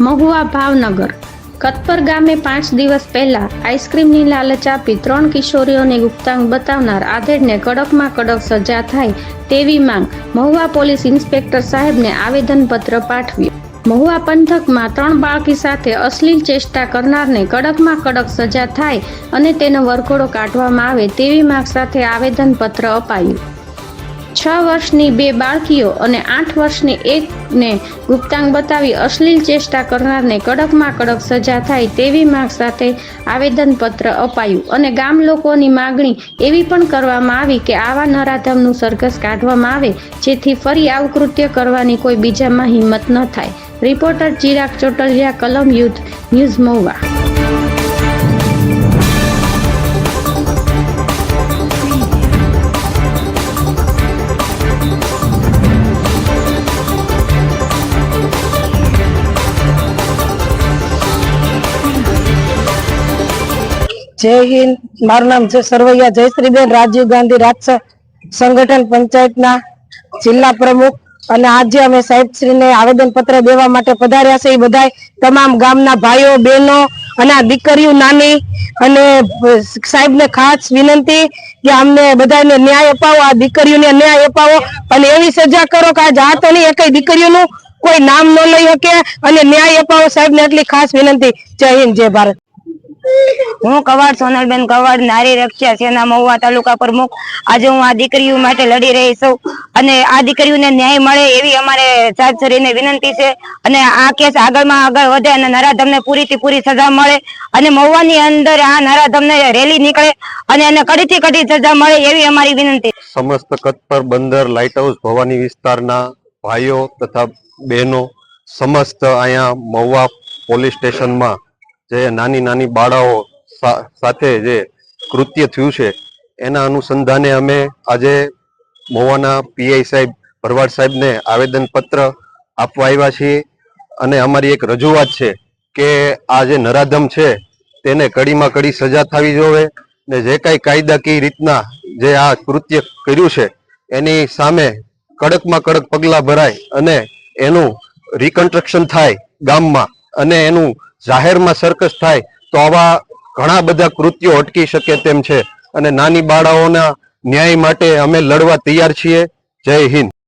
મહુવા ભાવનગર કતપર ગામે 5 દિવસ પહેલા આઈસ્ક્રીમની લાલચ આપી 3 કિશોરીઓને ગુપ્તાંગ બતાવનાર આધેડને કડકમાં કડક સજા થાય તેવી માંગ મહુવા પોલીસ ઇન્સ્પેક્ટર સાહેબને આવેદનપત્ર પાઠવ્યું। મહુવા પંથકમાં 3 બાળકી સાથે અશ્લીલ ચેષ્ટા કરનારને કડકમાં કડક સજા થાય અને તેનો વરઘોડો કાઢવામાં આવે તેવી માંગ સાથે આવેદનપત્ર અપાયું। 6 વર્ષની 2 બાળકીઓ અને 8 વર્ષની એકને ગુપ્તાંગ બતાવી અશ્લીલ ચેષ્ટા કરનારને કડકમાં કડક સજા થાય તેવી માંગ સાથે આવેદનપત્ર અપાયું અને ગામ લોકોની માગણી એવી પણ કરવામાં આવી કે આવા નરાધમનું સરઘસ કાઢવામાં આવે જેથી ફરી આવું કૃત્ય કરવાની કોઈ બીજામાં હિંમત ન થાય। રિપોર્ટર ચિરાગ ચોટલિયા, કલમ યુથ ન્યૂઝ, મહુવા। जय हिंद। मारू नाम सरवैया जयश्रीबेन, राजीव गांधी राष्ट्र संगठन पंचायतना जिला प्रमुख। અને આજે અમે સાહેબશ્રીને આવેદન પત્ર દેવા માટે પધાર્યા છે। એ બધાય તમામ ગામના ભાઈઓ બહેનો અને આ દીકરીઓ નાની અને સાહેબને ખાસ વિનંતી કે અમને બધાને ન્યાય અપાવો, આ દીકરીઓને ન્યાય અપાવો અને એવી સજા કરો કે આ જાતોની એકય દીકરીઓનું કોઈ નામ ન લઈ શકે અને ન્યાય અપાવો સાહેબને, એટલી ખાસ વિનંતી। જય હિન્દ, જય ભારત। હું કવાડ સોનલબેન કવાડ, નારી રક્ષા સેના મહુવા તાલુકા પ્રમુખ। આજે હું આ દીકરીઓ માટે લડી રહી છું અને આ દીકરીઓને ન્યાય મળે એવી અમારે સાહેબશ્રીને વિનંતી છે અને આ કેસ આગળમાં આગળ વધે અને નરાધમને પૂરીથી પૂરી સજા મળે અને મહુવાની અંદર આ નરાધમને રેલી નીકળે અને એને કડીથી કડી સજા મળે એવી અમારી વિનંતી। સમસ્ત કતપર બંદર લાઇટ હાઉસ ભવાની વિસ્તારના ભાઈઓ તથા બહેનો સમસ્ત અહીંયા મહુવા પોલીસ સ્ટેશનમાં જે નાની નાની બાળાઓ સાથે જે કૃત્ય થયું છે એના અનુસંધાને અમે આજે મહુવાના પીઆઈ સાહેબ ભરવાડ સાહેબને આવેદનપત્ર આપવા આવ્યા છીએ અને અમારી એક રજૂઆત છે કે આ જે નરાધમ છે તેને કડીમાં કડી સજા થવી જોઈએ ને જે કાંઈ કાયદાકીય રીતના જે આ કૃત્ય કર્યું છે એની સામે કડકમાં કડક પગલાં ભરાય અને એનું રિકન્સ્ટ્રક્શન થાય ગામમાં અને એનું જાહેરમાં સર્કસ થાય તો આવા ઘણા બધા કૃત્યો અટકી શકે તેમ છે અને નાની બાળાઓના ન્યાય માટે અમે લડવા તૈયાર છીએ। જય હિન્દ।